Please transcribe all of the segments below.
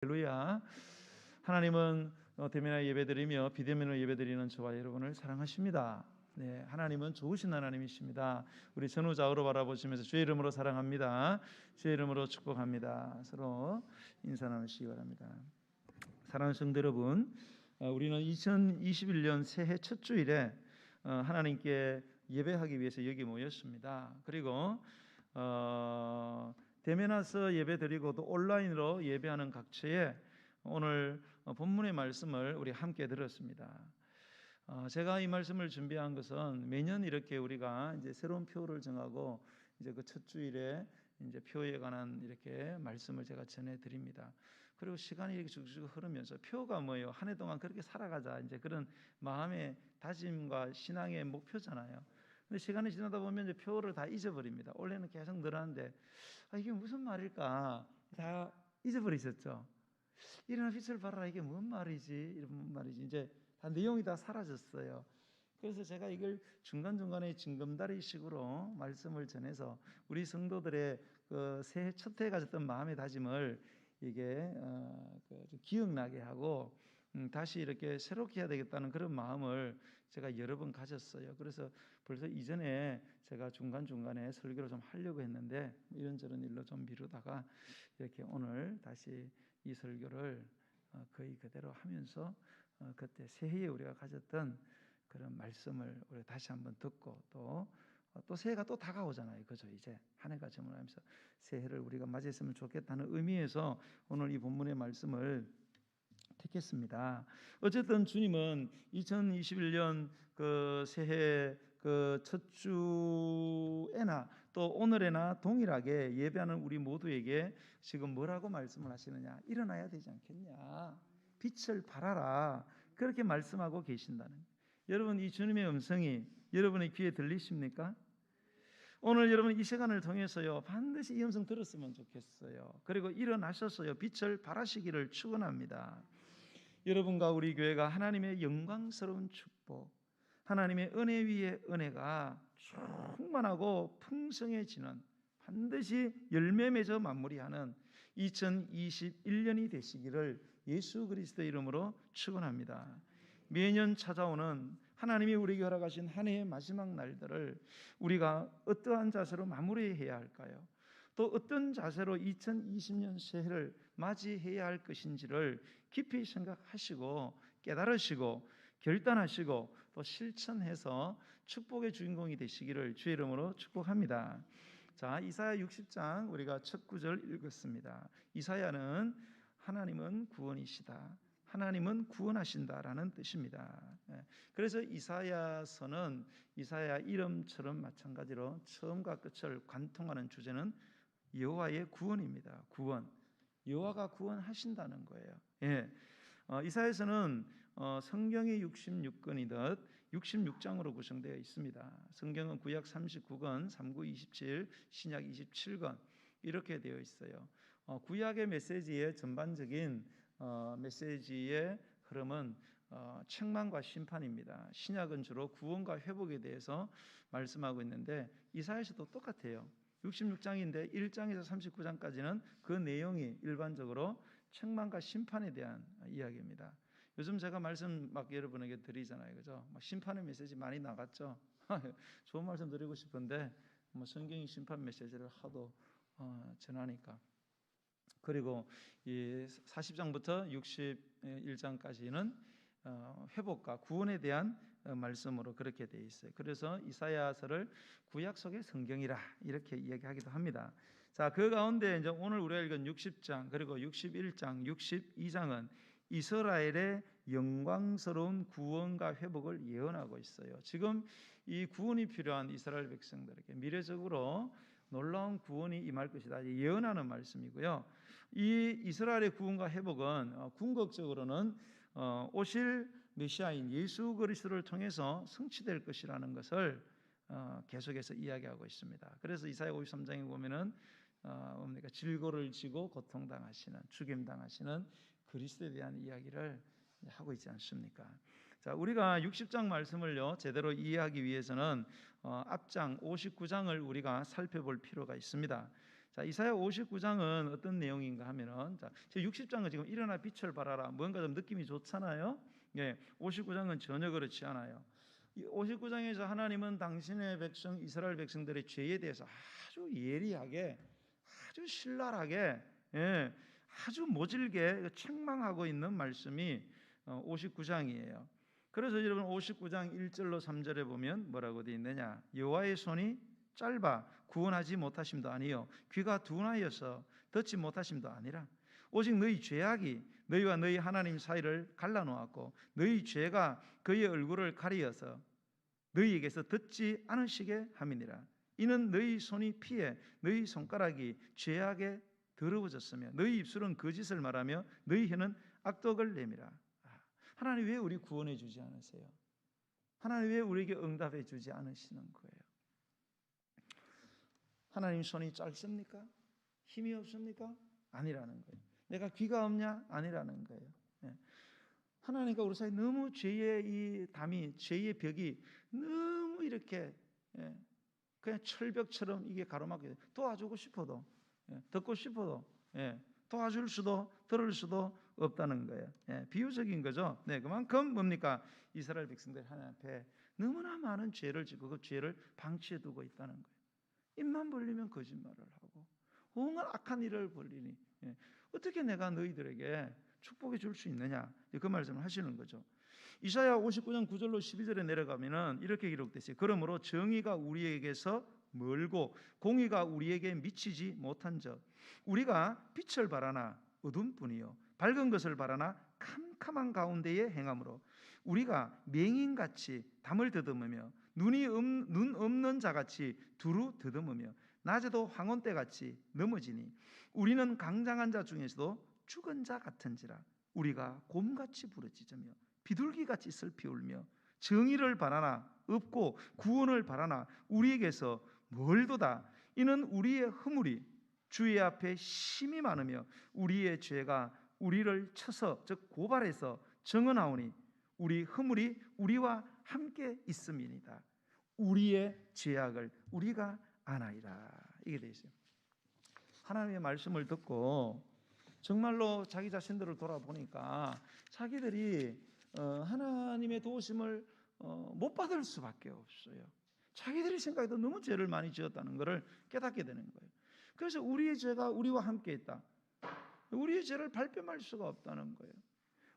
할렐루야. 하나님은 대면하여 예배드리며 비대면으로 예배드리는 저와 여러분을 사랑하십니다. 네, 하나님은 좋으신 하나님이십니다. 우리 전후좌우로 바라보시면서 주의 이름으로 사랑합니다. 주의 이름으로 축복합니다. 서로 인사 나누시기 바랍니다. 사랑하는 성도 여러분, 우리는 2021년 새해 첫 주일에 하나님께 예배하기 위해서 여기 모였습니다. 그리고 대면해서 예배드리고 또 온라인으로 예배하는 각처에 오늘 본문의 말씀을 우리 함께 들었습니다. 제가 이 말씀을 준비한 것은 매년 이렇게 우리가 이제 새로운 표를 정하고 이제 그 첫 주일에 이제 표에 관한 이렇게 말씀을 제가 전해 드립니다. 그리고 시간이 이렇게 쭉쭉 흐르면서 표가 뭐예요? 한 해 동안 그렇게 살아가자 이제 그런 마음의 다짐과 신앙의 목표잖아요. 근데 시간이 지나다 보면 이제 표를 다 잊어버립니다. 원래는 계속 늘었는데 이게 무슨 말일까 다 잊어버리셨죠. 일어나 빛을 발하라 이게 뭔 말이지 이런 말이지 이제 다 내용이 다 사라졌어요. 그래서 제가 이걸 중간중간에 징검다리식으로 말씀을 전해서 우리 성도들의 그 새해 첫 해 가졌던 마음의 다짐을 이게 좀 기억나게 하고 다시 이렇게 새롭게 해야 되겠다는 그런 마음을 제가 여러 번 가졌어요. 그래서 벌써 이전에 제가 중간중간에 설교를 좀 하려고 했는데 이런저런 일로 좀 미루다가 이렇게 오늘 다시 이 설교를 거의 그대로 하면서 그때 새해에 우리가 가졌던 그런 말씀을 우리 다시 한번 듣고 또 새해가 또 다가오잖아요. 그죠? 이제 한 해가 저물면서 새해를 우리가 맞이했으면 좋겠다는 의미에서 오늘 이 본문의 말씀을 택했습니다. 어쨌든 주님은 2021년 그 새해 그 첫 주에나 또 오늘에나 동일하게 예배하는 우리 모두에게 지금 뭐라고 말씀을 하시느냐? 일어나야 되지 않겠냐? 빛을 발하라. 그렇게 말씀하고 계신다는. 여러분 이 주님의 음성이 여러분의 귀에 들리십니까? 오늘 여러분 이 시간을 통해서요 반드시 이 음성 들었으면 좋겠어요. 그리고 일어나셔서요 빛을 발하시기를 축원합니다. 여러분과 우리 교회가 하나님의 영광스러운 축복, 하나님의 은혜 위에 은혜가 충만하고 풍성해지는 반드시 열매 맺어 마무리하는 2021년이 되시기를 예수 그리스도의 이름으로 축원합니다. 매년 찾아오는 하나님이 우리에게 허락하신 한 해의 마지막 날들을 우리가 어떠한 자세로 마무리해야 할까요? 또 어떤 자세로 2020년 새해를 맞이해야 할 것인지를 깊이 생각하시고 깨달으시고 결단하시고 또 실천해서 축복의 주인공이 되시기를 주의 이름으로 축복합니다. 자, 이사야 60장 우리가 첫 구절 읽었습니다. 이사야는 하나님은 구원이시다, 하나님은 구원하신다라는 뜻입니다. 그래서 이사야서는 이사야 이름처럼 마찬가지로 처음과 끝을 관통하는 주제는 여호와의 구원입니다. 구원, 여호와가 구원하신다는 거예요. 이사야서는 성경의 66권이듯 66장으로 구성되어 있습니다. 성경은 구약 39권, 3구 27, 신약 27권 이렇게 되어 있어요. 구약의 메시지의 전반적인 메시지의 흐름은 책망과 심판입니다. 신약은 주로 구원과 회복에 대해서 말씀하고 있는데 이사야서도 똑같아요. 66장인데 1장에서 39장까지는 그 내용이 일반적으로 책망과 심판에 대한 이야기입니다. 요즘 제가 말씀 막 여러분에게 드리잖아요. 그죠? 막 심판의 메시지 많이 나갔죠. 좋은 말씀 드리고 싶은데 뭐 성경이 심판 메시지를 하도 전하니까. 그리고 이 40장부터 61장까지는 회복과 구원에 대한 말씀으로 그렇게 되어 있어요. 그래서 이사야서를 구약 속의 성경이라 이렇게 이야기하기도 합니다. 자, 그 가운데 이제 오늘 우리가 읽은 60장 그리고 61장, 62장은 이스라엘의 영광스러운 구원과 회복을 예언하고 있어요. 지금 이 구원이 필요한 이스라엘 백성들에게 미래적으로 놀라운 구원이 임할 것이다 예언하는 말씀이고요. 이 이스라엘의 구원과 회복은 궁극적으로는 오실 메시아인 예수 그리스도를 통해서 성취될 것이라는 것을 계속해서 이야기하고 있습니다. 그래서 이사야 53장에 보면은 질고를 지고 고통당하시는, 죽임당하시는 그리스도에 대한 이야기를 하고 있지 않습니까? 자, 우리가 60장 말씀을요 제대로 이해하기 위해서는 앞장 59장을 우리가 살펴볼 필요가 있습니다. 자, 이사야 59장은 어떤 내용인가 하면은, 자, 60장은 지금 일어나 빛을 발하라, 뭔가 좀 느낌이 좋잖아요. 예, 59장은 전혀 그렇지 않아요. 이 59장에서 하나님은 당신의 백성 이스라엘 백성들의 죄에 대해서 아주 예리하게, 아주 신랄하게, 예, 아주 모질게 책망하고 있는 말씀이 59장이에요. 그래서 여러분 59장 1절로 3절에 보면 뭐라고 되어 있느냐? 여호와의 손이 짧아 구원하지 못하심도 아니요 귀가 둔하여서 듣지 못하심도 아니라 오직 너희 죄악이 너희와 너희 하나님 사이를 갈라놓았고 너희 죄가 그의 얼굴을 가리어서 너희에게서 듣지 않으시게 함이니라. 이는 너희 손이 피해 너희 손가락이 죄악에 더러워졌으며 너희 입술은 거짓을 말하며 너희 혀는 악독을 내밀어. 하나님 왜 우리 구원해 주지 않으세요? 하나님 왜 우리에게 응답해 주지 않으시는 거예요? 하나님 손이 짧습니까? 힘이 없습니까? 아니라는 거예요. 내가 귀가 없냐? 아니라는 거예요. 하나님과 우리 사이 너무 죄의 이 담이, 죄의 벽이 너무 이렇게 그냥 철벽처럼 이게 가로막혀. 도와주고 싶어도, 듣고 싶어도 도와줄 수도 들을 수도 없다는 거예요. 비유적인 거죠. 그만큼 뭡니까? 이스라엘 백성들 하나님 앞에 너무나 많은 죄를 짓고 그 죄를 방치해 두고 있다는 거예요. 입만 벌리면 거짓말을 하고 온갖 악한 일을 벌리니 어떻게 내가 너희들에게 축복해 줄 수 있느냐? 그 말씀을 하시는 거죠. 이사야 59장 9절로 12절에 내려가면은 이렇게 기록됐어요. 그러므로 정의가 우리에게서 멀고 공의가 우리에게 미치지 못한즉 우리가 빛을 바라나 어둠뿐이요 밝은 것을 바라나 캄캄한 가운데에 행함으로 우리가 맹인같이 담을 더듬으며 눈 없는 자같이 두루 더듬으며 낮에도 황혼때같이 넘어지니 우리는 강장한 자 중에서도 죽은 자 같은지라. 우리가 곰같이 부르짖으며 비둘기같이 슬피 울며 정의를 바라나 없고 구원을 바라나 우리에게서 멀도다. 이는 우리의 허물이 주의 앞에 심히 많으며 우리의 죄가 우리를 쳐서 즉 고발해서 정언하오니 우리 허물이 우리와 함께 있음이니이다. 우리의 죄악을 우리가 아나이다. 이게 되어 있어요. 하나님의 말씀을 듣고 정말로 자기 자신들을 돌아보니까 자기들이 하나님의 도우심을 못 받을 수밖에 없어요. 자기들이 생각해도 너무 죄를 많이 지었다는 것을 깨닫게 되는 거예요. 그래서 우리의 죄가 우리와 함께 있다. 우리의 죄를 발뺌할 수가 없다는 거예요.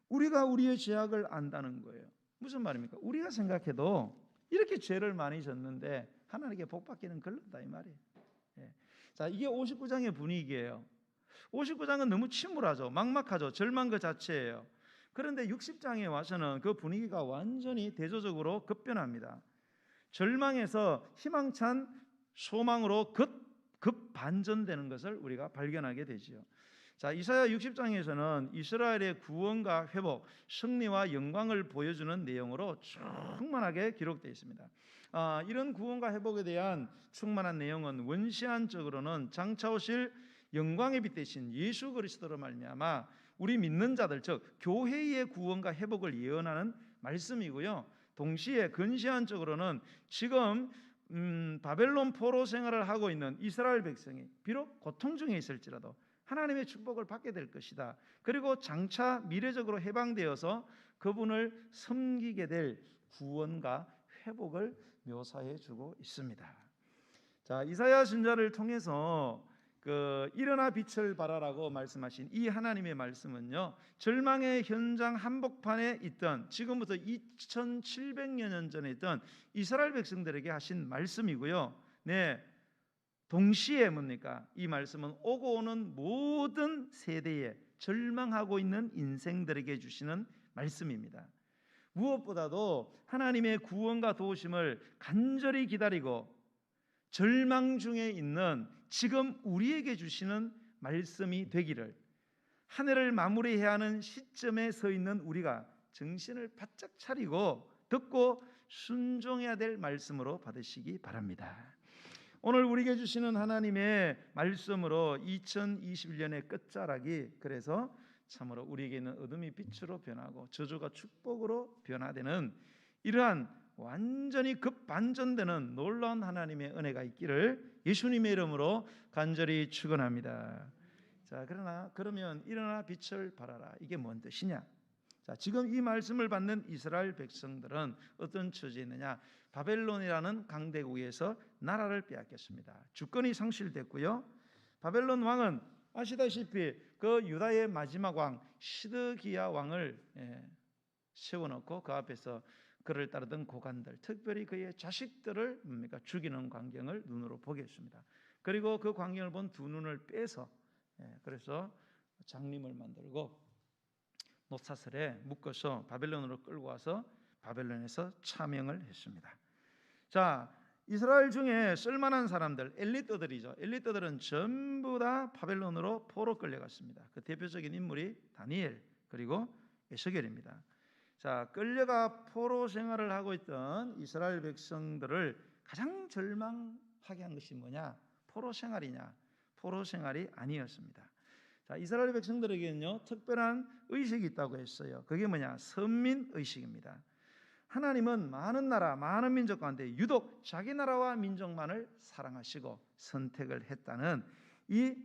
우리가 우리의 죄악을 안다는 거예요. 무슨 말입니까? 우리가 생각해도 이렇게 죄를 많이 졌는데 하나님께 복받기는 걸렸다 이 말이에요. 자, 이게 59장의 분위기예요. 59장은 너무 침울하죠. 막막하죠. 절망 그 자체예요. 그런데 60장에 와서는 그 분위기가 완전히 대조적으로 급변합니다. 절망에서 희망찬 소망으로 급 반전되는 것을 우리가 발견하게 되지요. 자, 이사야 60장에서는 이스라엘의 구원과 회복, 승리와 영광을 보여주는 내용으로 충만하게 기록되어 있습니다. 이런 구원과 회복에 대한 충만한 내용은 원시안적으로는 장차 오실 영광의 빛 대신 예수 그리스도로 말미암아 우리 믿는 자들 즉 교회의 구원과 회복을 예언하는 말씀이고요. 동시에 근시안적으로는 지금 바벨론 포로 생활을 하고 있는 이스라엘 백성이 비록 고통 중에 있을지라도 하나님의 축복을 받게 될 것이다. 그리고 장차 미래적으로 해방되어서 그분을 섬기게 될 구원과 회복을 묘사해 주고 있습니다. 자, 이사야 선지자를 통해서 일어나 빛을 발하라고 말씀하신 이 하나님의 말씀은요, 절망의 현장 한복판에 있던 지금부터 2700여 년 전에 있던 이스라엘 백성들에게 하신 말씀이고요. 동시에 뭡니까? 이 말씀은 오고 오는 모든 세대에 절망하고 있는 인생들에게 주시는 말씀입니다. 무엇보다도 하나님의 구원과 도우심을 간절히 기다리고 절망 중에 있는 지금 우리에게 주시는 말씀이 되기를, 한 해를 마무리해야 하는 시점에 서 있는 우리가 정신을 바짝 차리고 듣고 순종해야 될 말씀으로 받으시기 바랍니다. 오늘 우리에게 주시는 하나님의 말씀으로 2021년의 끝자락이 그래서 참으로 우리에게는 어둠이 빛으로 변하고 저주가 축복으로 변화되는 이러한 완전히 급반전되는 놀라운 하나님의 은혜가 있기를 예수님의 이름으로 간절히 축원합니다. 자, 그러면 일어나 빛을 발하라. 이게 뭔 뜻이냐? 자, 지금 이 말씀을 받는 이스라엘 백성들은 어떤 처지에 있느냐? 바벨론이라는 강대국에서 나라를 빼앗겼습니다. 주권이 상실됐고요. 바벨론 왕은 아시다시피 그 유다의 마지막 왕 시드기야 왕을 세워놓고 그 앞에서 그를 따르던 고관들, 특별히 그의 자식들을 죽이는 광경을 눈으로 보게 했습니다. 그리고 그 광경을 본 두 눈을 빼서 그래서 장림을 만들고 노사슬에 묶어서 바벨론으로 끌고 와서 바벨론에서 차명을 했습니다. 자, 이스라엘 중에 쓸만한 사람들, 엘리트들이죠. 엘리트들은 전부 다 바벨론으로 포로 끌려갔습니다. 그 대표적인 인물이 다니엘 그리고 에스겔입니다. 자, 끌려가 포로 생활을 하고 있던 이스라엘 백성들을 가장 절망하게 한 것이 뭐냐? 포로 생활이냐? 포로 생활이 아니었습니다. 자, 이스라엘 백성들에게는요 특별한 의식이 있다고 했어요. 그게 뭐냐? 선민 의식입니다. 하나님은 많은 나라, 많은 민족 가운데 유독 자기 나라와 민족만을 사랑하시고 선택을 했다는 이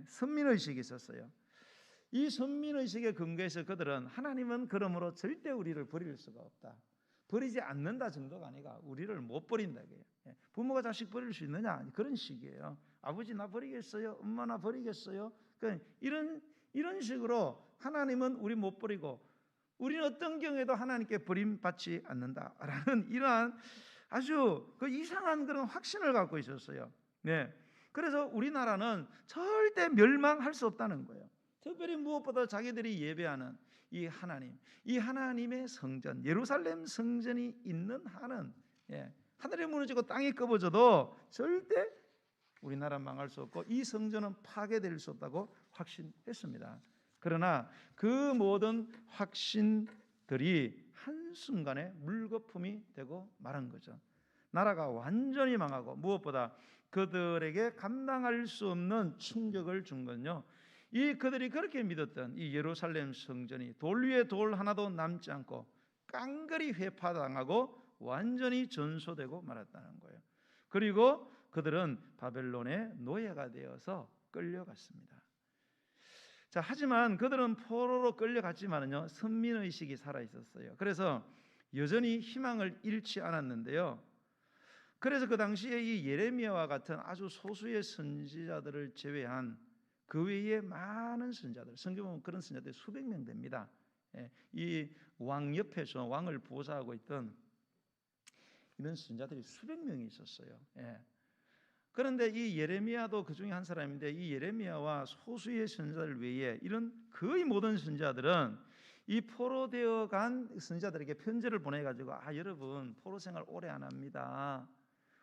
선민의식이 있었어요. 이 선민의식에 근거해서 그들은 하나님은 그러므로 절대 우리를 버릴 수가 없다. 버리지 않는다 정도가 아니라 우리를 못 버린다. 부모가 자식 버릴 수 있느냐? 그런 식이에요. 아버지 나 버리겠어요? 엄마 나 버리겠어요? 이런 식으로 하나님은 우리 못 버리고 우리는 어떤 경우에도 하나님께 버림받지 않는다라는 이러한 아주 그 이상한 그런 확신을 갖고 있었어요. 네. 그래서 우리나라는 절대 멸망할 수 없다는 거예요. 특별히 무엇보다 자기들이 예배하는 이 하나님, 이 하나님의 성전, 예루살렘 성전이 있는 한은 하늘이 무너지고 땅이 끄어져도 절대 우리나라 망할 수 없고 이 성전은 파괴될 수 없다고 확신했습니다. 그러나 그 모든 확신들이 한순간에 물거품이 되고 말한 거죠. 나라가 완전히 망하고 무엇보다 그들에게 감당할 수 없는 충격을 준 건요, 이 그들이 그렇게 믿었던 이 예루살렘 성전이 돌 위에 돌 하나도 남지 않고 깡그리 회파당하고 완전히 전소되고 말았다는 거예요. 그리고 그들은 바벨론의 노예가 되어서 끌려갔습니다. 자, 하지만 그들은 포로로 끌려갔지만은요 선민의식이 살아있었어요. 그래서 여전히 희망을 잃지 않았는데요. 그래서 그 당시에 이 예레미야와 같은 아주 소수의 선지자들을 제외한 그 외에 많은 선지자들, 성경 보면 그런 선지자들이 수백 명 됩니다. 이 왕 옆에서 왕을 보좌하고 있던 이런 선지자들이 수백 명이 있었어요. 그런데 이 예레미야도 그 중에 한 사람인데 이 예레미야와 소수의 선지자들 외에 이런 거의 모든 선지자들은 이 포로되어 간 선지자들에게 편지를 보내가지고 여러분 포로 생활 오래 안 합니다.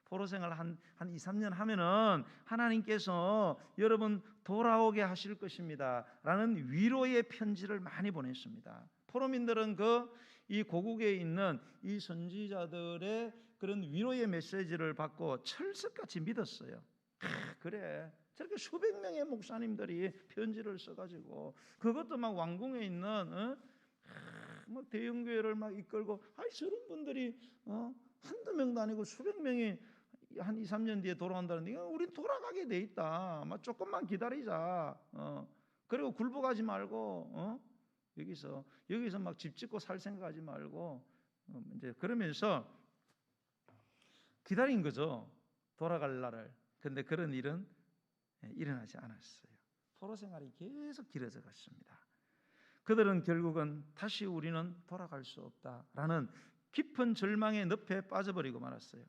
포로 생활 한 2, 3년 하면은 하나님께서 여러분 돌아오게 하실 것입니다 라는 위로의 편지를 많이 보냈습니다. 포로민들은 이 고국에 있는 이 선지자들의 그런 위로의 메시지를 받고 철석같이 믿었어요. 그래, 저렇게 수백 명의 목사님들이 편지를 써가지고 그것도 막 왕궁에 있는 막 대형교회를 막 이끌고 저런 분들이 한두 명도 아니고 수백 명이 한 2, 3년 뒤에 돌아온다는데 우린 돌아가게 돼 있다. 막 조금만 기다리자. 그리고 굴복하지 말고 여기서 막 집 짓고 살 생각하지 말고 이제 그러면서 기다린 거죠. 돌아갈 날을. 근데 그런 일은 일어나지 않았어요. 포로 생활이 계속 길어져 갔습니다. 그들은 결국은 다시 우리는 돌아갈 수 없다라는 깊은 절망의 늪에 빠져버리고 말았어요.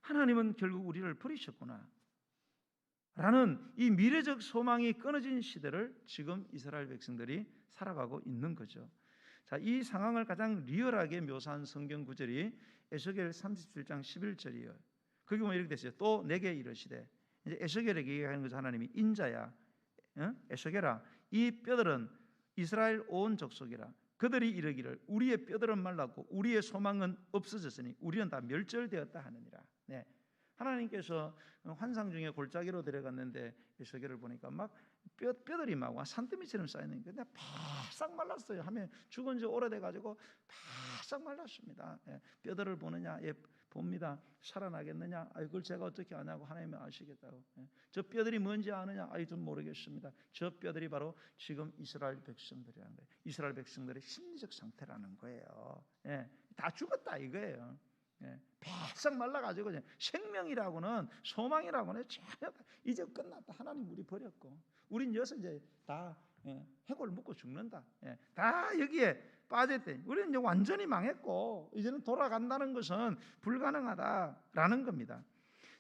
하나님은 결국 우리를 버리셨구나 라는 이 미래적 소망이 끊어진 시대를 지금 이스라엘 백성들이 살아가고 있는 거죠. 자, 이 상황을 가장 리얼하게 묘사한 성경 구절이 에스겔 37장 11절이에요. 거기 보면 이렇게 됐어요. 또 내게 이르시되, 이제 에스겔에게 얘기하는 거죠. 하나님이 인자야, 에스겔아, 이 뼈들은 이스라엘 온 족속이라. 그들이 이르기를 우리의 뼈들은 말랐고 우리의 소망은 없어졌으니 우리는 다 멸절되었다 하느니라. 하나님께서 환상 중에 골짜기로 데려갔는데 에스겔을 보니까 막 뼈들이 막 산더미처럼 쌓이는 게 바싹 말랐어요. 하면 죽은 지 오래돼가지고 바싹 말랐습니다. 예, 뼈들을 보느냐? 예, 봅니다. 살아나겠느냐? 그걸 제가 어떻게 아냐고 하나님이 아시겠다고. 예, 저 뼈들이 뭔지 아느냐? 좀 모르겠습니다. 저 뼈들이 바로 지금 이스라엘 백성들이라는 거예요. 이스라엘 백성들의 심리적 상태라는 거예요. 예, 다 죽었다 이거예요. 예, 바싹 말라가지고 생명이라고는, 소망이라고는 이제 끝났다. 하나님 우리 버렸고 우린 여기서 이제 다 해골 묻고 죽는다. 다 여기에 빠졌대. 우리는 이제 완전히 망했고 이제는 돌아간다는 것은 불가능하다라는 겁니다.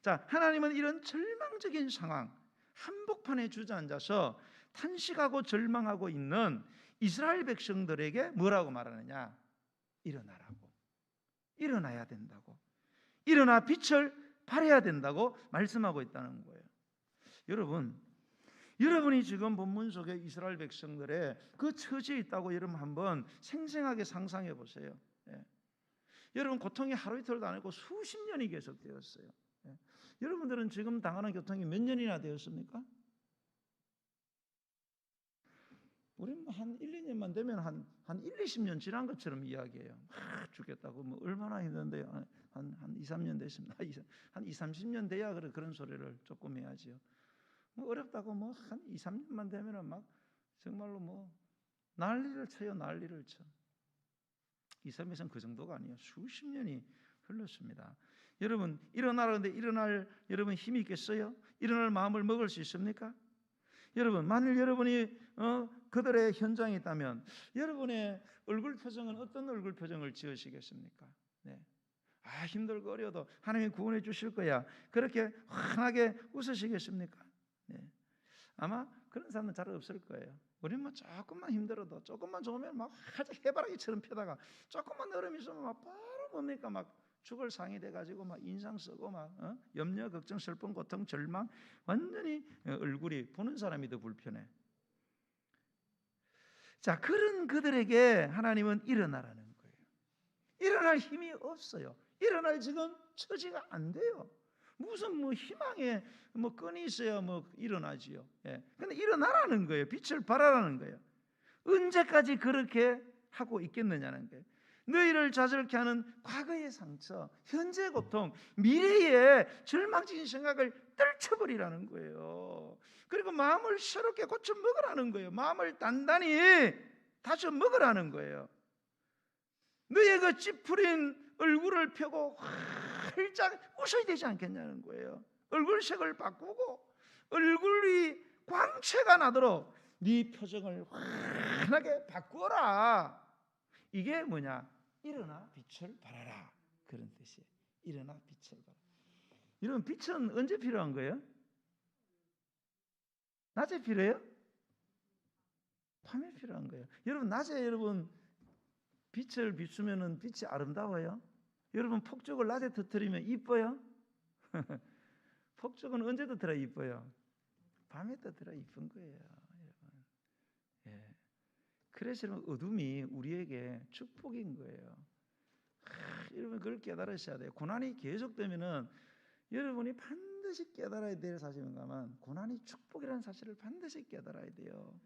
자, 하나님은 이런 절망적인 상황, 한복판에 주저앉아서 탄식하고 절망하고 있는 이스라엘 백성들에게 뭐라고 말하느냐? 일어나라고. 일어나야 된다고. 일어나 빛을 발해야 된다고 말씀하고 있다는 거예요. 여러분이 지금 본문 속에 이스라엘 백성들의 그 처지에 있다고 여러분 한번 생생하게 상상해 보세요. 여러분 고통이 하루 이틀도 아니고 수십 년이 계속되었어요. 여러분들은 지금 당하는 고통이 몇 년이나 되었습니까? 우리는 한 1, 2년만 되면 한 1, 20년 지난 것처럼 이야기해요. 죽겠다고 뭐 얼마나 힘든데요. 한 2, 3년 됐습니다. 한 2, 30년 돼야 그런 소리를 조금 해야지요. 뭐 어렵다고 뭐 한 2, 3년만 되면은 막 정말로 뭐 난리를 쳐요. 난리를 쳐. 이 삶에서는 그 정도가 아니에요. 수십 년이 흘렀습니다. 여러분 일어나라는데 일어날 여러분 힘이 있겠어요? 일어날 마음을 먹을 수 있습니까? 여러분 만일 여러분이 그들의 현장에 있다면 여러분의 얼굴 표정은 어떤 얼굴 표정을 지으시겠습니까? 네. 힘들고 어려도 하나님이 구원해 주실 거야. 그렇게 환하게 웃으시겠습니까? 네. 아마 그런 사람은 잘 없을 거예요. 우리는 뭐 조금만 힘들어도 조금만 좋으면 막 해바라기처럼 펴다가 조금만 얼음이 있으면 막 바로 뭡니까 막 죽을 상이 돼가지고 막 인상 쓰고 막 염려, 걱정, 슬픔, 고통, 절망 완전히 얼굴이 보는 사람이 더 불편해. 자, 그런 그들에게 하나님은 일어나라는 거예요. 일어날 힘이 없어요. 일어날 지금 처지가 안 돼요. 무슨 뭐 희망에 뭐 끈이 있어야 뭐 일어나지요. 근데 일어나라는 거예요. 빛을 발하라는 거예요. 언제까지 그렇게 하고 있겠느냐는 거예요. 너희를 좌절케 하는 과거의 상처, 현재의 고통, 미래의 절망적인 생각을 떨쳐버리라는 거예요. 그리고 마음을 새롭게 고쳐 먹으라는 거예요. 마음을 단단히 다져 먹으라는 거예요. 너의 그 찌푸린 얼굴을 펴고 활짝 웃어야 되지 않겠냐는 거예요. 얼굴색을 바꾸고 얼굴이 광채가 나도록 네 표정을 환하게 바꾸어라. 이게 뭐냐? 일어나 빛을 발하라. 그런 뜻이에요. 일어나 빛을 발하라. 여러분 빛은 언제 필요한 거예요? 낮에 필요해요? 밤에 필요한 거예요. 여러분 낮에 여러분 빛을 비추면은 빛이 아름다워요? 여러분 폭죽을 낮에 터뜨리면 이뻐요? 폭죽은 언제 터뜨려 이뻐요? 밤에 터뜨려 이쁜 거예요, 여러분. 그래서 여러분 어둠이 우리에게 축복인 거예요. 여러분 그걸 깨달으셔야 돼요. 고난이 계속되면은 여러분이 반드시 깨달아야 될 사실인가만 고난이 축복이라는 사실을 반드시 깨달아야 돼요.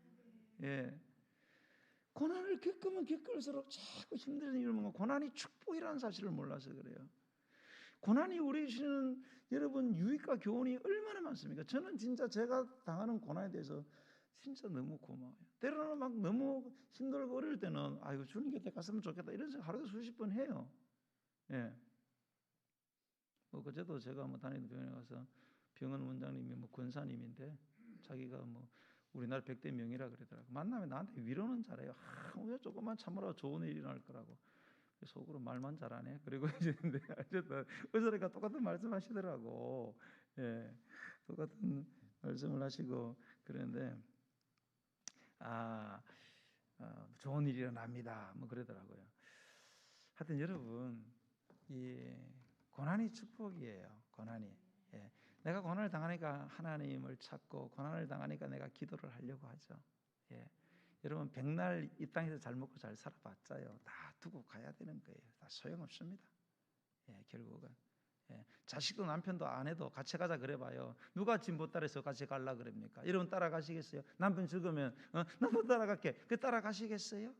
고난을 겪으면 겪을수록 자꾸 힘든 이유는 고난이 축복이라는 사실을 몰라서 그래요. 고난이 우리 주시는 여러분 유익과 교훈이 얼마나 많습니까? 저는 진짜 제가 당하는 고난에 대해서 진짜 너무 고마워요. 때로는 막 너무 힘들고 어릴 때는 아이고 주님 곁에 갔으면 좋겠다 이런 생각 하루에 수십 번 해요. 뭐 그제도 제가 뭐 다니는 병원에 가서 병원 원장님이 뭐 권사님인데 자기가 뭐 우리나라 100대 명이라 그러더라고. 만나면 나한테 위로는 잘해요. 왜 조금만 참으라 좋은 일이 날 거라고. 속으로 말만 잘하네. 그리고 이제 어쨌든 의사가 똑같은 말씀하시더라고. 똑같은 말씀을 하시고 그랬는데 좋은 일이 일어납니다. 뭐 그러더라고요. 하여튼 여러분 이 고난이 축복이에요. 고난이. 내가 고난을 당하니까 하나님을 찾고 고난을 당하니까 내가 기도를 하려고 하죠. 여러분 백날 이 땅에서 잘 먹고 잘 살아봤자요 다 두고 가야 되는 거예요. 다 소용없습니다. 결국은 자식도 남편도 아내도 같이 가자 그래봐요. 누가 진보 따라서 같이 갈라 그럽니까? 여러분 따라가시겠어요? 남편 죽으면 나도 따라갈게. 따라가시겠어요?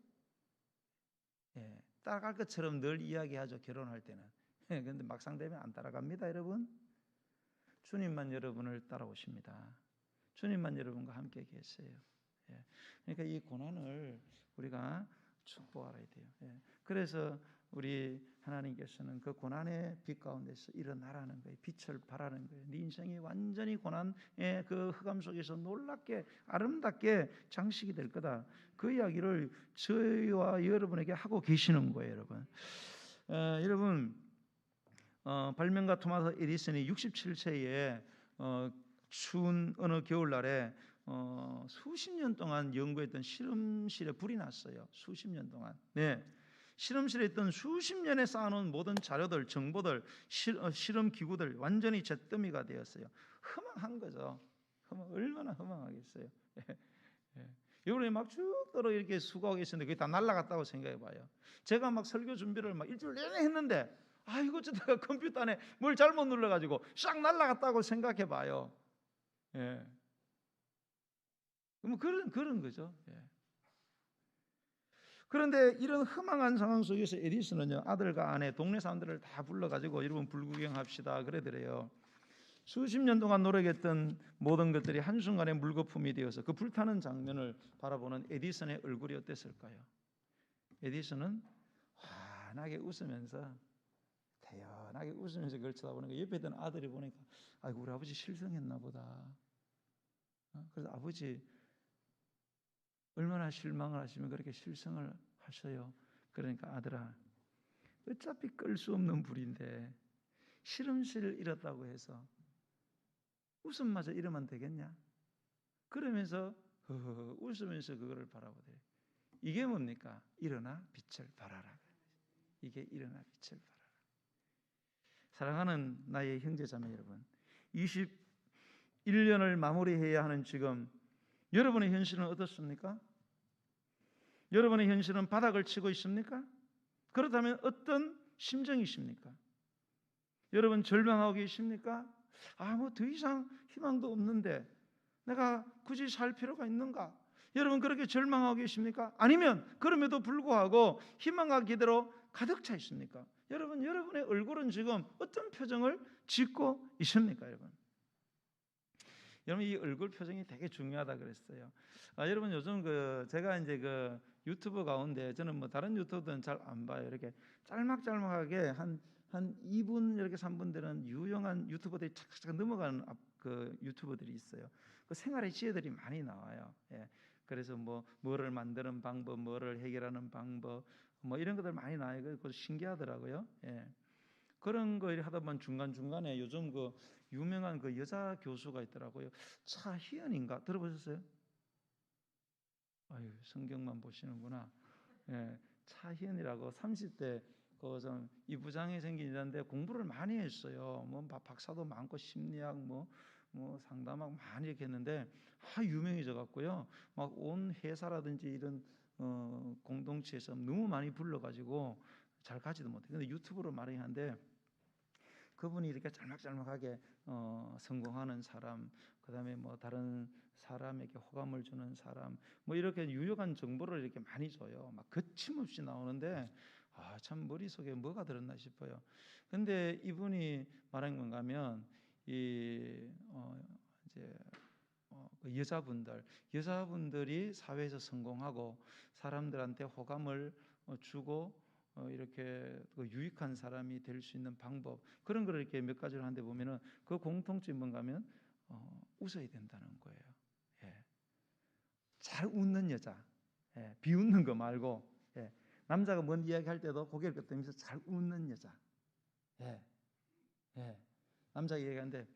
따라갈 것처럼 늘 이야기하죠. 결혼할 때는. 그런데 막상 되면 안 따라갑니다, 여러분. 주님만 여러분을 따라오십니다. 주님만 여러분과 함께 계세요. 그러니까 이 고난을 우리가 축복하라 돼요. 그래서 우리 하나님께서는 그 고난의 빛 가운데서 일어나라는 거예요. 빛을 발하는 거예요. 네 인생이 완전히 고난의 그 흑암 속에서 놀랍게 아름답게 장식이 될 거다. 그 이야기를 저희와 여러분에게 하고 계시는 거예요, 여러분. 여러분 발명가 토마스 에디슨이 67세에 추운 어느 겨울날에 수십 년 동안 연구했던 실험실에 불이 났어요. 수십 년 동안. 실험실에 있던 수십 년에 쌓아놓은 모든 자료들, 정보들, 실험 기구들 완전히 잿더미가 되었어요. 허망한 거죠. 얼마나 허망하겠어요. 여러분이 막 쭉 떨어 이렇게 수고하고 있었는데 그게 다 날아갔다고 생각해봐요. 제가 막 설교 준비를 막 일주일 내내 했는데 이거 어쩌다가 컴퓨터 안에 뭘 잘못 눌러가지고 싹 날아갔다고 생각해봐요. 뭐 그런 거죠. 그런데 이런 허망한 상황 속에서 에디슨은요, 아들과 아내, 동네 사람들을 다 불러가지고 여러분 불구경합시다 그러더래요. 수십 년 동안 노력했던 모든 것들이 한순간에 물거품이 되어서 그 불타는 장면을 바라보는 에디슨의 얼굴이 어땠을까요? 에디슨은 환하게 웃으면서 태연하게 웃으면서 그걸 쳐다보는 거예요. 옆에 있던 아들이 보니까 아이고 우리 아버지 실성했나 보다. 그래서 아버지 얼마나 실망을 하시면 그렇게 실성을 하셔요. 그러니까 아들아, 어차피 끌 수 없는 불인데 실험실을 잃었다고 해서 웃음마저 잃으면 되겠냐? 그러면서 웃으면서 그거를 바라보되 이게 뭡니까? 일어나 빛을 발하라. 이게 일어나 빛을 발하라. 사랑하는 나의 형제자매 여러분, 21년을 마무리해야 하는 지금 여러분의 현실은 어떻습니까? 여러분의 현실은 바닥을 치고 있습니까? 그렇다면 어떤 심정이십니까? 여러분 절망하고 계십니까? 뭐 더 이상 희망도 없는데 내가 굳이 살 필요가 있는가? 여러분 그렇게 절망하고 계십니까? 아니면 그럼에도 불구하고 희망과 기대로 가득 차 있습니까? 여러분 여러분의 얼굴은 지금 어떤 표정을 짓고 있습니까, 여러분? 여러분 이 얼굴 표정이 되게 중요하다 그랬어요. 여러분 요즘 제가 이제 유튜브 가운데 저는 뭐 다른 유튜브들은 잘 안 봐요. 이렇게 짤막짤막하게 한 2분 이렇게 3분 되는 유용한 유튜버들이 착착 넘어가는 유튜버들이 있어요. 그 생활의 지혜들이 많이 나와요. 그래서 뭐를 만드는 방법, 뭐를 해결하는 방법, 뭐 이런 것들 많이 나와요. 그거 신기하더라고요. 그런 거 하다 보면 중간중간에 요즘 유명한 여자 교수가 있더라고요. 차희연인가 들어보셨어요? 아유, 성경만 보시는구나. 차희연이라고 30대 좀 이부장이 생긴 여자인데 공부를 많이 했어요. 박사도 많고 심리학 뭐 상담학 많이 이렇게 했는데 유명해져 갖고요. 막 온 회사라든지 이런 공동체에서 너무 많이 불러가지고 잘 가지도 못해. 근데 유튜브로 많이 하는데 그분이 이렇게 짤막짤막하게 성공하는 사람, 그다음에 다른 사람에게 호감을 주는 사람, 이렇게 유용한 정보를 이렇게 많이 줘요. 막 거침없이 나오는데 참 머릿속에 뭐가 들었나 싶어요. 근데 이분이 말한 건가 하면 이제 그 여자분들이 사회에서 성공하고 사람들한테 호감을 주고 이렇게 유익한 사람이 될 수 있는 방법, 그런 걸 이렇게 몇 가지를 하는데 보면은 그 공통점이 뭔가 하면 웃어야 된다는 거예요. 잘 웃는 여자, 비웃는 거 말고, 남자가 뭔 이야기 할 때도 고개를 끄덕이면서 잘 웃는 여자. 남자가 얘기하는데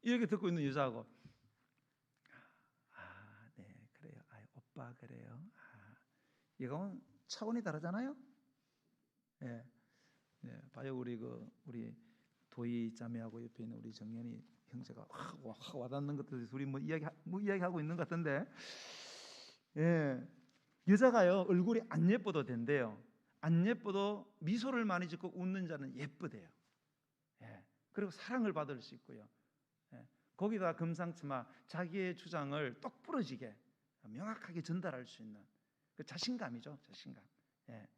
이렇게 듣고 있는 여자하고 네 그래요. 오빠 그래요. 이건 차원이 다르잖아요. 봐요. 우리 도희 자매하고 옆에 있는 우리 정연이 형제가 확 와닿는 것들 둘이 이야기하고 있는 것 같은데, 여자가요 얼굴이 안 예뻐도 된대요. 안 예뻐도 미소를 많이 짓고 웃는 자는 예쁘대요. 예. 그리고 사랑을 받을 수 있고요. 예. 거기다 금상첨화 자기의 주장을 똑부러지게 명확하게 전달할 수 있는 그 자신감이죠. 자신감. 예.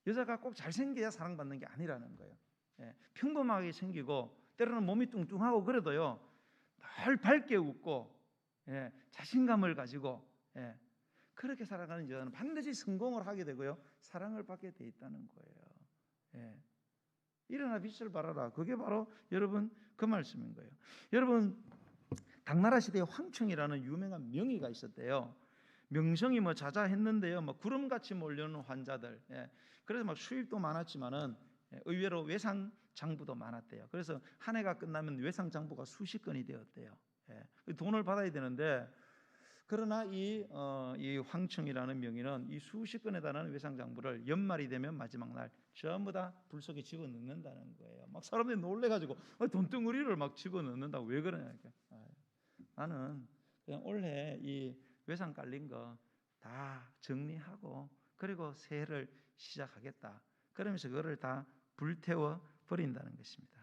여자가 꼭 잘생겨야 사랑받는 게 아니라는 거예요. 예. 평범하게 생기고 때로는 몸이 뚱뚱하고 그래도요, 늘 밝게 웃고, 예. 자신감을 가지고, 예. 그렇게 살아가는 여자는 반드시 성공을 하게 되고요, 사랑을 받게 돼 있다는 거예요. 예. 일어나 빛을 발하라. 그게 바로 여러분 그 말씀인 거예요. 여러분, 당나라 시대에 황청이라는 유명한 명의가 있었대요. 명성이 뭐 자자했는데요, 뭐 구름같이 몰려오는 환자들. 예. 그래서 막 수입도 많았지만은 의외로 외상 장부도 많았대요. 그래서 한 해가 끝나면 외상 장부가 수십 건이 되었대요. 예. 돈을 받아야 되는데, 그러나 이 황청이라는 명의는 이 수십 건에 달하는 외상 장부를 연말이 되면 마지막 날 전부 다 불 속에 집어넣는다는 거예요. 막 사람들이 놀래가지고 돈덩어리를 막 집어넣는다고. 왜 그러냐니까. 나는 그냥 올해 이 외상 깔린 거 다 정리하고 그리고 새해를 시작하겠다. 그러면서 그거를 다 불태워 버린다는 것입니다.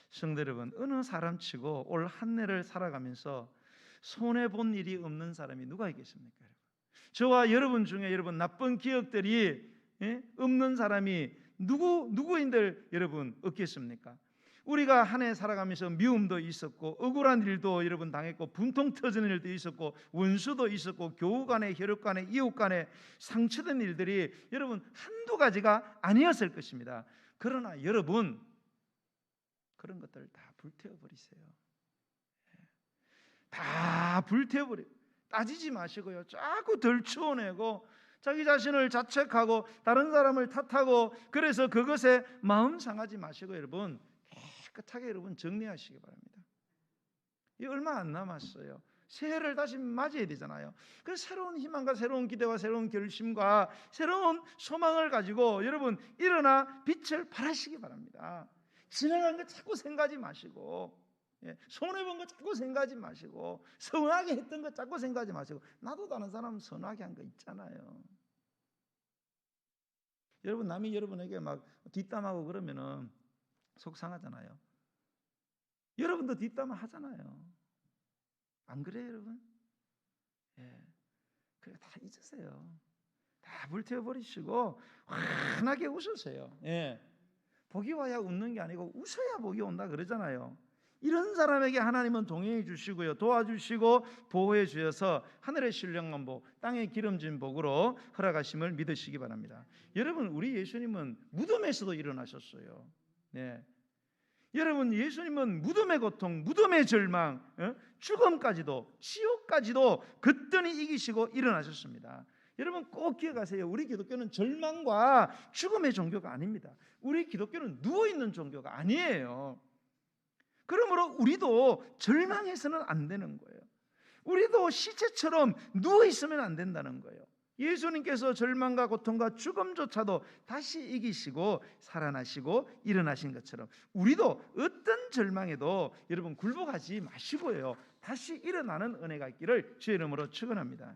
성도 여러분, 어느 사람치고 올 한 해를 살아가면서 손해 본 일이 없는 사람이 누가 있겠습니까? 저와 여러분 중에 여러분 나쁜 기억들이 없는 사람이 누구인들 여러분 없겠습니까? 우리가 한 해 살아가면서 미움도 있었고 억울한 일도 여러분 당했고 분통 터지는 일도 있었고 원수도 있었고 교우 간에 혈육 간에 이웃 간에 상처된 일들이 여러분 한두 가지가 아니었을 것입니다. 그러나 여러분 그런 것들을 다 불태워버리세요. 다 불태워버려. 따지지 마시고요, 자꾸 덜추어내고 자기 자신을 자책하고 다른 사람을 탓하고 그래서 그것에 마음 상하지 마시고 여러분 깨끗하게 여러분 정리하시기 바랍니다. 이 얼마 안 남았어요. 새해를 다시 맞이해야 되잖아요. 그래서 새로운 희망과 새로운 기대와 새로운 결심과 새로운 소망을 가지고 여러분 일어나 빛을 발하시기 바랍니다. 지나간 거 자꾸 생각하지 마시고, 손해본 거 자꾸 생각하지 마시고, 서운하게 했던 거 자꾸 생각하지 마시고. 나도 다른 사람 서운하게 한 거 있잖아요. 여러분 남이 여러분에게 막 뒷담하고 그러면은 속상하잖아요. 여러분도 뒷담화 하잖아요. 안 그래요 여러분? 그래 다 잊으세요. 다 불태워버리시고 환하게 웃으세요. 복이 와야 웃는 게 아니고 웃어야 복이 온다 그러잖아요. 이런 사람에게 하나님은 동행해 주시고요, 도와주시고 보호해 주셔서 하늘의 신령한 복, 땅의 기름진 복으로 허락하심을 믿으시기 바랍니다. 여러분 우리 예수님은 무덤에서도 일어나셨어요. 여러분 예수님은 무덤의 고통, 무덤의 절망, 죽음까지도 지옥까지도 거뜬히 이기시고 일어나셨습니다. 여러분 꼭 기억하세요. 우리 기독교는 절망과 죽음의 종교가 아닙니다. 우리 기독교는 누워있는 종교가 아니에요. 그러므로 우리도 절망해서는 안 되는 거예요. 우리도 시체처럼 누워있으면 안 된다는 거예요. 예수님께서 절망과 고통과 죽음조차도 다시 이기시고 살아나시고 일어나신 것처럼 우리도 어떤 절망에도 여러분 굴복하지 마시고요, 다시 일어나는 은혜가 있기를 주의 이름으로 축원합니다.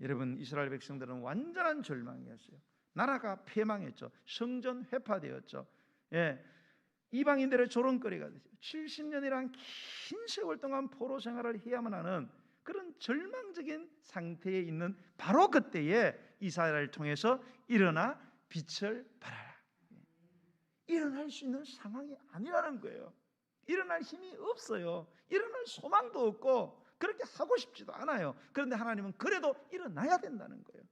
여러분 이스라엘 백성들은 완전한 절망이었어요. 나라가 패망했죠. 성전 회파되었죠. 이방인들의 조롱거리가 되죠. 70년이란 긴 세월 동안 포로 생활을 해야만 하는 그런 절망적인 상태에 있는 바로 그때에 이사야를 통해서 일어나 빛을 발하라. 일어날 수 있는 상황이 아니라는 거예요. 일어날 힘이 없어요. 일어날 소망도 없고 그렇게 하고 싶지도 않아요. 그런데 하나님은 그래도 일어나야 된다는 거예요.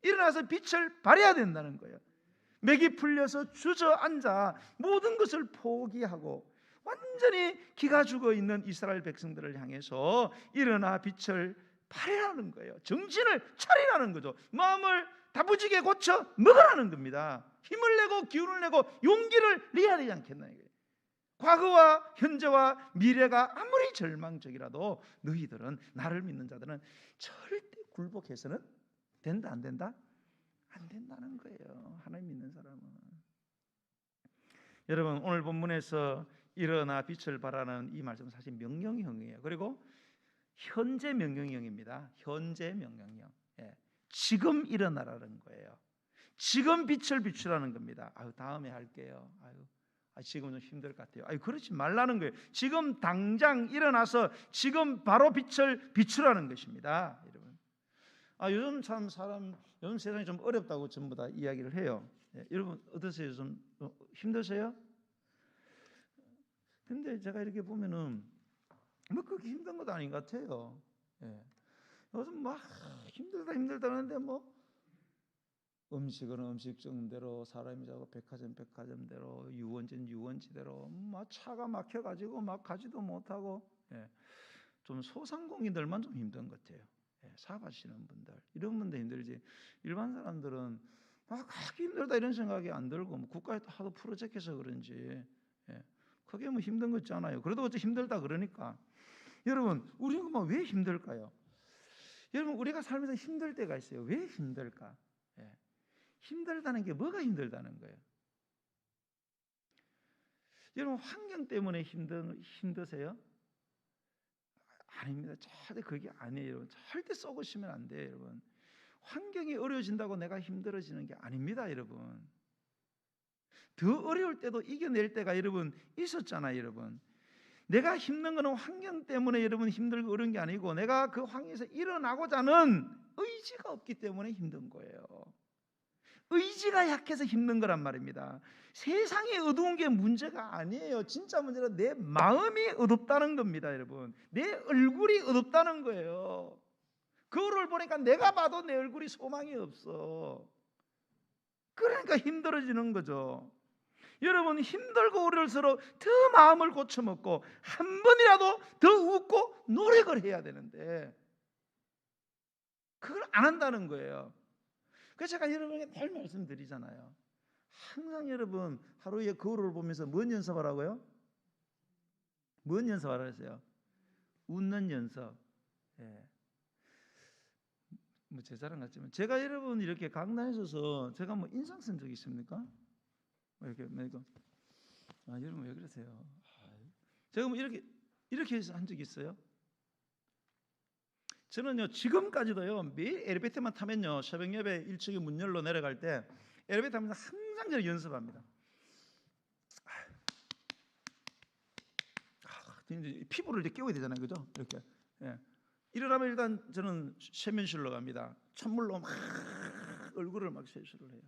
일어나서 빛을 발해야 된다는 거예요. 맥이 풀려서 주저앉아 모든 것을 포기하고 완전히 기가 죽어 있는 이스라엘 백성들을 향해서 일어나 빛을 발하라는 거예요. 정신을 차리라는 거죠. 마음을 다부지게 고쳐 먹으라는 겁니다. 힘을 내고 기운을 내고 용기를 내야 되지 않겠나 이거예요. 과거와 현재와 미래가 아무리 절망적이라도 너희들은, 나를 믿는 자들은 절대 굴복해서는 된다 안 된다? 안 된다는 거예요. 하나님 믿는 사람은. 여러분 오늘 본문에서 일어나 빛을 발하는 이 말씀은 사실 명령형이에요. 그리고 현재 명령형입니다. 현재 명령형. 지금 일어나라는 거예요. 지금 빛을 비추라는 겁니다. 아유, 다음에 할게요. 아유, 지금 좀 힘들 것 같아요. 아유, 그러지 말라는 거예요. 지금 당장 일어나서 지금 바로 빛을 비추라는 것입니다, 여러분. 요즘 참 요즘 세상이 좀 어렵다고 전부 다 이야기를 해요. 여러분 어떠세요? 좀 힘드세요? 근데 제가 이렇게 보면은 뭐 그렇게 힘든 것도 아닌 것 같아요. 요즘 막 힘들다 하는데 뭐 음식은 음식점대로, 사람이 자고 백화점대로, 유원지는 유원지대로 막 차가 막혀가지고 막 가지도 못하고, 좀 소상공인들만 좀 힘든 것 같아요. 사업하시는 분들, 이런 분들 힘들지 일반 사람들은 가기 힘들다 이런 생각이 안 들고, 뭐 국가에 하도 프로젝트해서 그런지 크게 뭐 힘든 거 있잖아요. 그래도 어째 힘들다 그러니까. 여러분, 우리가 왜 힘들까요? 여러분, 우리가 살면서 힘들 때가 있어요. 왜 힘들까? 힘들다는 게 뭐가 힘들다는 거예요? 여러분, 환경 때문에 힘드세요? 아닙니다. 절대 그게 아니에요. 여러분. 절대 썩으시면 안 돼요, 여러분. 환경이 어려워진다고 내가 힘들어지는 게 아닙니다, 여러분. 더 어려울 때도 이겨낼 때가 여러분 있었잖아요, 여러분. 내가 힘든 거는 환경 때문에 여러분 힘들고 어려운 게 아니고, 내가 그 환경에서 일어나고자 하는 의지가 없기 때문에 힘든 거예요. 의지가 약해서 힘든 거란 말입니다. 세상이 어두운 게 문제가 아니에요. 진짜 문제는 내 마음이 어둡다는 겁니다, 여러분. 내 얼굴이 어둡다는 거예요. 거울을 보니까 내가 봐도 내 얼굴이 소망이 없어. 그러니까 힘들어지는 거죠. 여러분, 힘들고 어려울수록 더 마음을 고쳐먹고 한 번이라도 더 웃고 노력을 해야 되는데 그걸 안 한다는 거예요. 그래서 제가 여러분에게 늘 말씀드리잖아요. 항상 여러분 하루에 거울을 보면서 뭔 연습하라고요? 뭔 연습하라고 했어요? 웃는 연습. 뭐 제 자랑 같지만, 제가 여러분 이렇게 강단에 서서 제가 뭐 인상 쓴 적 있습니까? 이렇게 여러분 왜 그러세요? 제가 뭐 이렇게 해서 한 적 있어요? 저는요 지금까지도요 매일 엘리베이터만 타면요, 새벽 예배 1층에 문 열러 내려갈 때 엘리베이터 타면서 항상 저는 연습합니다. 이제 피부를 이렇게 깨워야 되잖아요, 그죠? 이렇게. 일어나면 일단 저는 세면실로 갑니다. 찬물로 막 얼굴을 막 세수를 해요.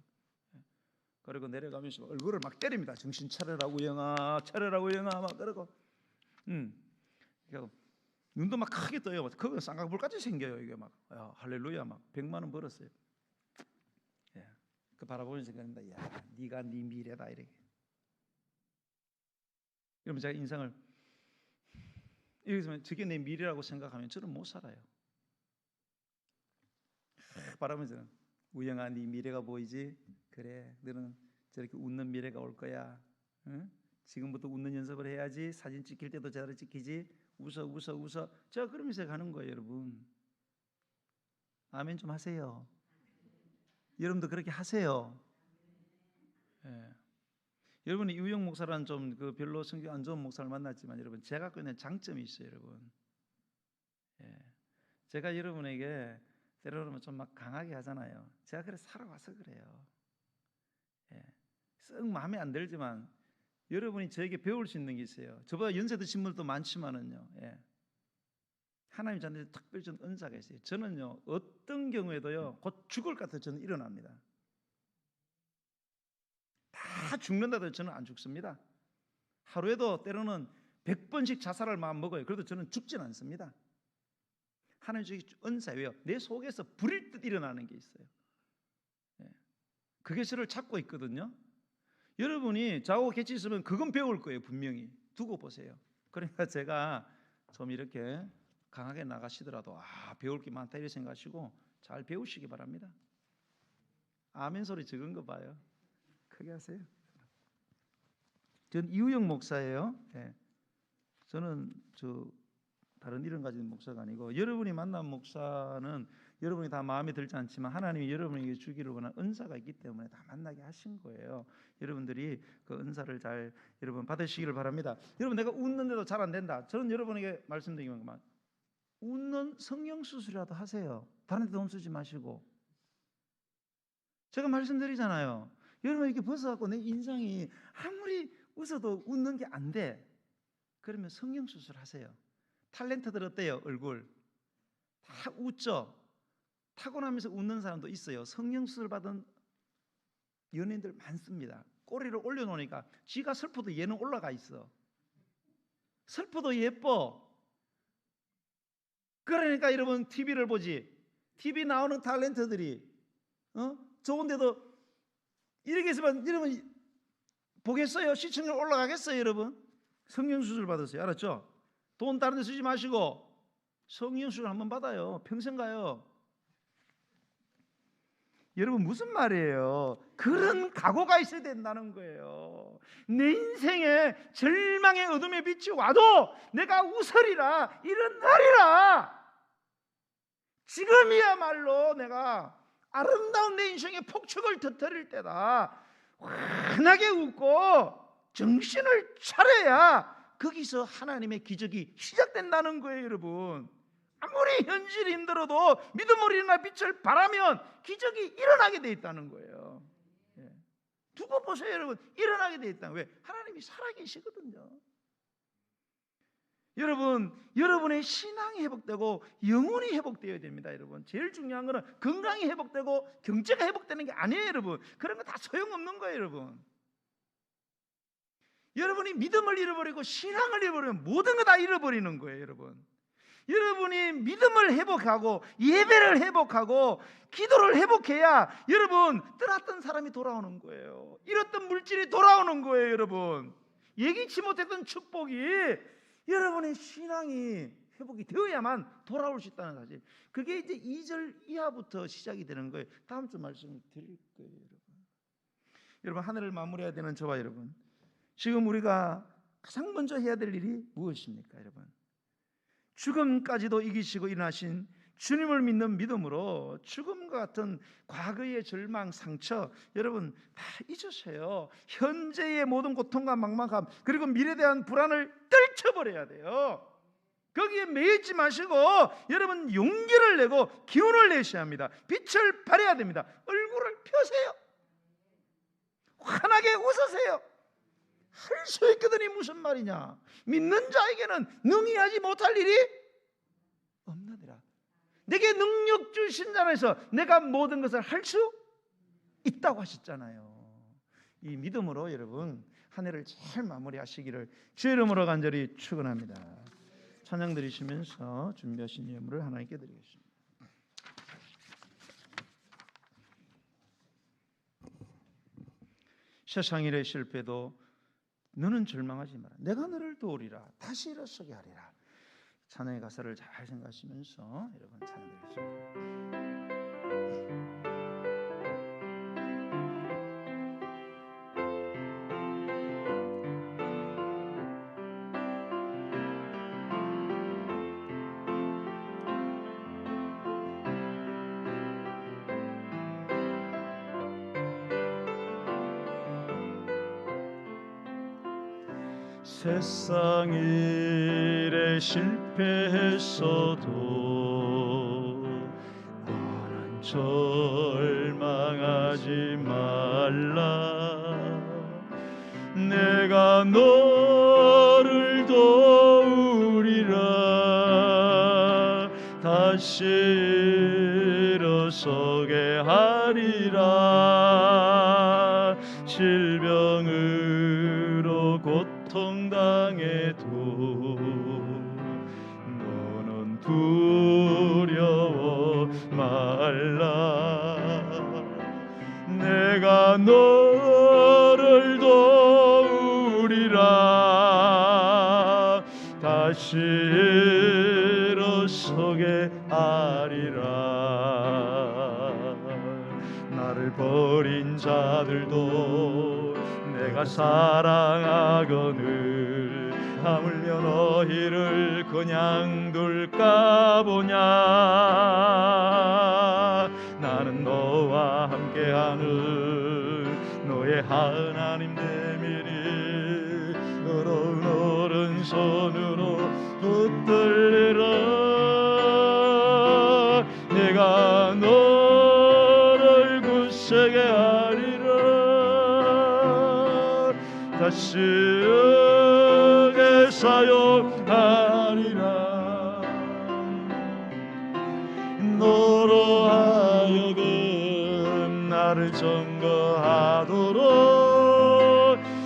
그리고 내려가면서 얼굴을 막 때립니다. 정신 차려라 우영아, 차려라 우영아, 막 그러고, 눈도 막 크게 떠요. 거기서 쌍꺼풀까지 생겨요. 이게 막 할렐루야, 막 100만 원 벌었어요. 그 바라보는 생각입니다. 야, 네가 네 미래다 이렇게. 여러분, 제가 인상을 이렇게 저게 내 미래라고 생각하면 저는 못 살아요. 바라면서 우영아, 네 미래가 보이지? 그래, 너는 저렇게 웃는 미래가 올 거야. 응? 지금부터 웃는 연습을 해야지. 사진 찍힐 때도 제대로 찍히지. 웃어. 제가 그러면서 가는 거예요, 여러분. 아멘 좀 하세요. 여러분도 그렇게 하세요. 여러분이 이우영 목사라는 좀 별로 성격 안 좋은 목사를 만났지만, 여러분 제가 갖고 있는 장점이 있어요, 여러분. 제가 여러분에게 때로는 좀 막 강하게 하잖아요. 제가 그래 살아와서 그래요. 썩 마음에 안 들지만 여러분이 저에게 배울 수 있는 게 있어요. 저보다 연세 드신 분들도 많지만은요, 하나님 저한테 특별히 준 은사가 있어요. 저는요 어떤 경우에도요 곧 죽을 것 같아서 저는 일어납니다. 다 죽는다도 저는 안 죽습니다. 하루에도 때로는 100번씩 자살할 마음 먹어요. 그래도 저는 죽진 않습니다. 하나님 주신 은사예요. 내 속에서 불일 듯 일어나는 게 있어요. 그게 저를 찾고 있거든요. 여러분이 자고 계시 있으면 그건 배울 거예요. 분명히 두고 보세요. 그러니까 제가 좀 이렇게 강하게 나가시더라도 배울 게 많다 이렇게 생각하시고 잘 배우시기 바랍니다. 아멘 소리 적은 거 봐요. 크게 하세요. 전 이우영 목사예요. 저는 다른 이름 가진 목사가 아니고, 여러분이 만난 목사는 여러분이 다 마음에 들지 않지만 하나님이 여러분에게 주기를 원하는 은사가 있기 때문에 다 만나게 하신 거예요. 여러분들이 그 은사를 잘 여러분 받으시기를 바랍니다. 여러분, 내가 웃는데도 잘 안 된다. 저는 여러분에게 말씀드리면 웃는 성형 수술이라도 하세요. 다른 데 돈 쓰지 마시고. 제가 말씀드리잖아요. 여러분 이렇게 벗어갖고 내 인상이 아무리 웃어도 웃는 게 안 돼. 그러면 성형수술 하세요. 탤런트들 어때요? 얼굴 다 웃죠. 타고나면서 웃는 사람도 있어요. 성형수술 받은 연예인들 많습니다. 꼬리를 올려놓으니까 지가 슬퍼도 얘는 올라가 있어. 슬퍼도 예뻐. 그러니까 여러분 TV를 보지. TV 나오는 탤런트들이 좋은데도 이렇게 있으면 여러분 보겠어요? 시청률 올라가겠어요? 여러분? 성형수술 받으세요. 알았죠? 돈 다른 데 쓰지 마시고 성형수술 한번 받아요. 평생 가요. 여러분 무슨 말이에요? 그런 각오가 있어야 된다는 거예요. 내 인생에 절망의 어둠의 빛이 와도 내가 웃으리라. 이런 날이라. 지금이야말로 내가 아름다운 내 인생의 폭축을 터뜨릴 때다. 환하게 웃고 정신을 차려야 거기서 하나님의 기적이 시작된다는 거예요. 여러분 아무리 현실이 힘들어도 믿음으로 일어나 빛을 발하면 기적이 일어나게 돼 있다는 거예요. 두고 보세요. 여러분 일어나게 돼 있다. 왜? 하나님이 살아계시거든요. 여러분 여러분의 신앙이 회복되고 영혼이 회복되어야 됩니다. 여러분 제일 중요한 거는 건강이 회복되고 경제가 회복되는 게 아니에요. 여러분 그런 거 다 소용없는 거예요. 여러분 여러분이 믿음을 잃어버리고 신앙을 잃어버리면 모든 거 다 잃어버리는 거예요. 여러분이 믿음을 회복하고 예배를 회복하고 기도를 회복해야 여러분 떠났던 사람이 돌아오는 거예요. 잃었던 물질이 돌아오는 거예요. 여러분 예기치 못했던 축복이 여러분의 신앙이 회복이 되어야만 돌아올 수 있다는 사실. 그게 이제 2절 이하부터 시작이 되는 거예요. 다음 주 말씀을 드릴 거예요. 여러분 한 해를 마무리해야 되는 저와 여러분, 지금 우리가 가장 먼저 해야 될 일이 무엇입니까? 여러분 죽음까지도 이기시고 일어나신 주님을 믿는 믿음으로 죽음과 같은 과거의 절망, 상처 여러분 다 잊으세요. 현재의 모든 고통과 막막함 그리고 미래에 대한 불안을 떨쳐버려야 돼요. 거기에 매이지 마시고 여러분 용기를 내고 기운을 내셔야 합니다. 빛을 발해야 됩니다. 얼굴을 펴세요. 환하게 웃으세요. 할 수 있거든이 무슨 말이냐. 믿는 자에게는 능히 하지 못할 일이 없느니라. 내게 능력 주신 자에서 내가 모든 것을 할 수 있다고 하셨잖아요. 이 믿음으로 여러분 한 해를 잘 마무리하시기를 주의 이름으로 간절히 축원합니다. 찬양 드리시면서 준비하신 예물을 하나님께 드리겠습니다. 세상 일의 실패도 너는 절망하지 마라. 내가 너를 도우리라. 다시 일어서게 하리라. 찬양의 가사를 잘 생각하시면서 여러분 찬양드리겠습니다. 세상 일에 실패했어도 너는 절망하지 말라. 내가 너를 도우리라. 다시 일어서게 하리라. 질병으로 고통당해도 너는 두려워 말라. 내가 너를 도우리라. 다시 일어서게 하리라. 나를 버린 자들도 내가 사랑하거늘 하물며 너희를 그냥 둘까 보냐. 나는 너와 함께하는 너의 하나님 되미니 너로운 오른손으로 붙들리라. 내가 너를 굳세게 다스게 사용하리라. 너로 하여금 나를 점거하도록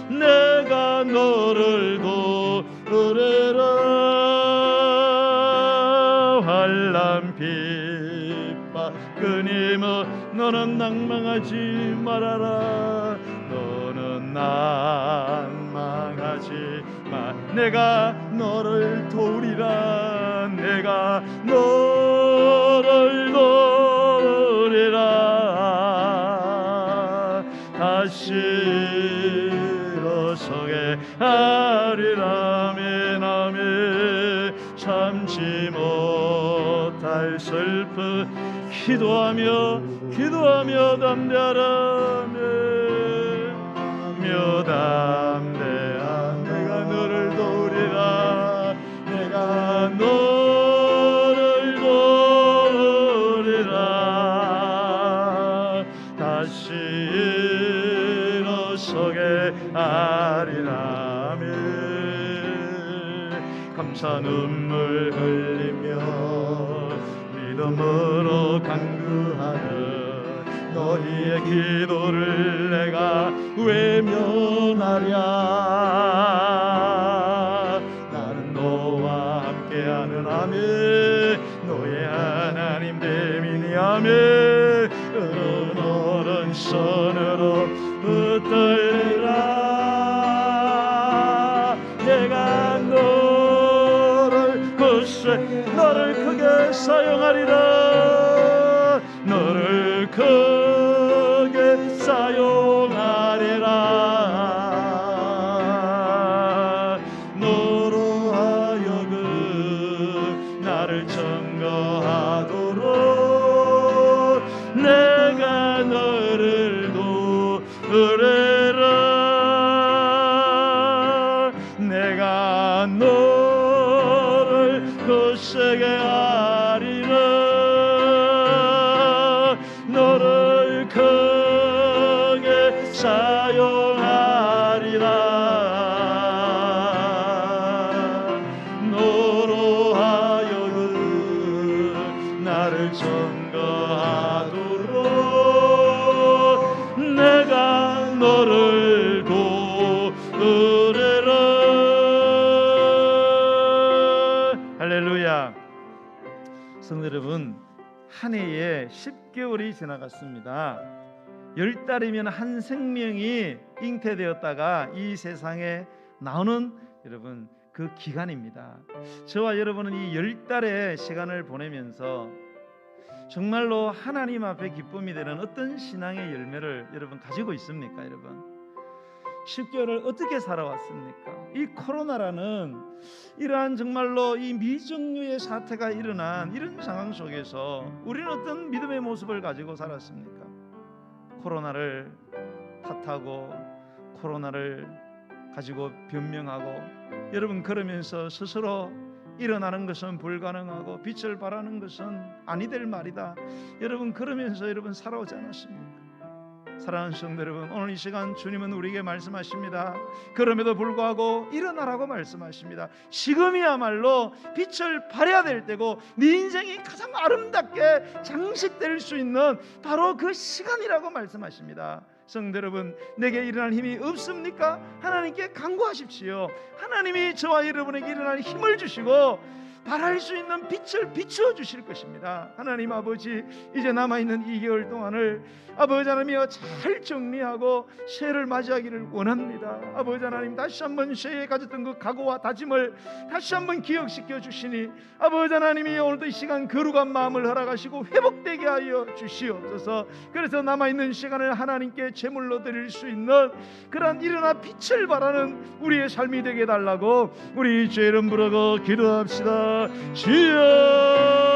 내가 너를 도우리라. 환난 핍박 끊임어 너는 낭망하지 말아라. 너는 낭망하지 마. 내가 너를 도우리라. 내가 너를 도우리라. 다시 일어서게 하리라. 아멘 아멘. 참지 못할 슬픔 기도하며 담대하라. 담대한 내가 너를 도우리라. 내가 너를 도우리라. 다시 일어서게 하리라. 감사 눈물 흘리며 믿음으로 간구하는 너희의 기도를 내가 외면하랴. 나는 너와 함께하는 아멘. 너의 하나님 됨이니 아멘. 오른손으로 붙들리라. 내가 너를 크게 사용하리라. 너를 크게 사용하리라. 너로 하여금 나를 점거하도록 내가 너를 도우리라. 내가 너를 거세게 하리라. 너를 크게 사용하리라. 너로 하여금 나를 점거하도록 내가 너를 도우리라. 할렐루야. 성도 여러분, 한 해에 10개월이 지나갔습니다. 10달이면 한 생명이 잉태되었다가 이 세상에 나오는 여러분 그 기간입니다. 저와 여러분은 이 10달의 시간을 보내면서 정말로 하나님 앞에 기쁨이 되는 어떤 신앙의 열매를 여러분 가지고 있습니까? 여러분 10개월을 어떻게 살아왔습니까? 이 코로나라는 이러한 정말로 이 미정유의 사태가 일어난 이런 상황 속에서 우리는 어떤 믿음의 모습을 가지고 살았습니까? 코로나를 탓하고 코로나를 가지고 변명하고 여러분 그러면서 스스로 일어나는 것은 불가능하고 빛을 발하는 것은 아니 될 말이다. 여러분 그러면서 여러분 살아오지 않았습니까? 사랑하는 성도 여러분, 오늘 이 시간 주님은 우리에게 말씀하십니다. 그럼에도 불구하고 일어나라고 말씀하십니다. 지금이야말로 빛을 발해야 될 때고 네 인생이 가장 아름답게 장식될 수 있는 바로 그 시간이라고 말씀하십니다. 성도 여러분, 내게 일어날 힘이 없습니까? 하나님께 간구하십시오. 하나님이 저와 여러분에게 일어날 힘을 주시고 발할 수 있는 빛을 비추어 주실 것입니다. 하나님 아버지, 이제 남아있는 2개월 동안을 아버지 하나님이여 잘 정리하고 새해를 맞이하기를 원합니다. 아버지 하나님, 다시 한번 새해에 가졌던 그 각오와 다짐을 다시 한번 기억시켜 주시니 아버지 하나님이 오늘도 이 시간 거룩한 마음을 허락하시고 회복되게 하여 주시옵소서. 그래서 남아있는 시간을 하나님께 제물로 드릴 수 있는 그러한 일어나 빛을 발하는 우리의 삶이 되게 해달라고 우리 죄 이름 부르고 기도합시다. 주여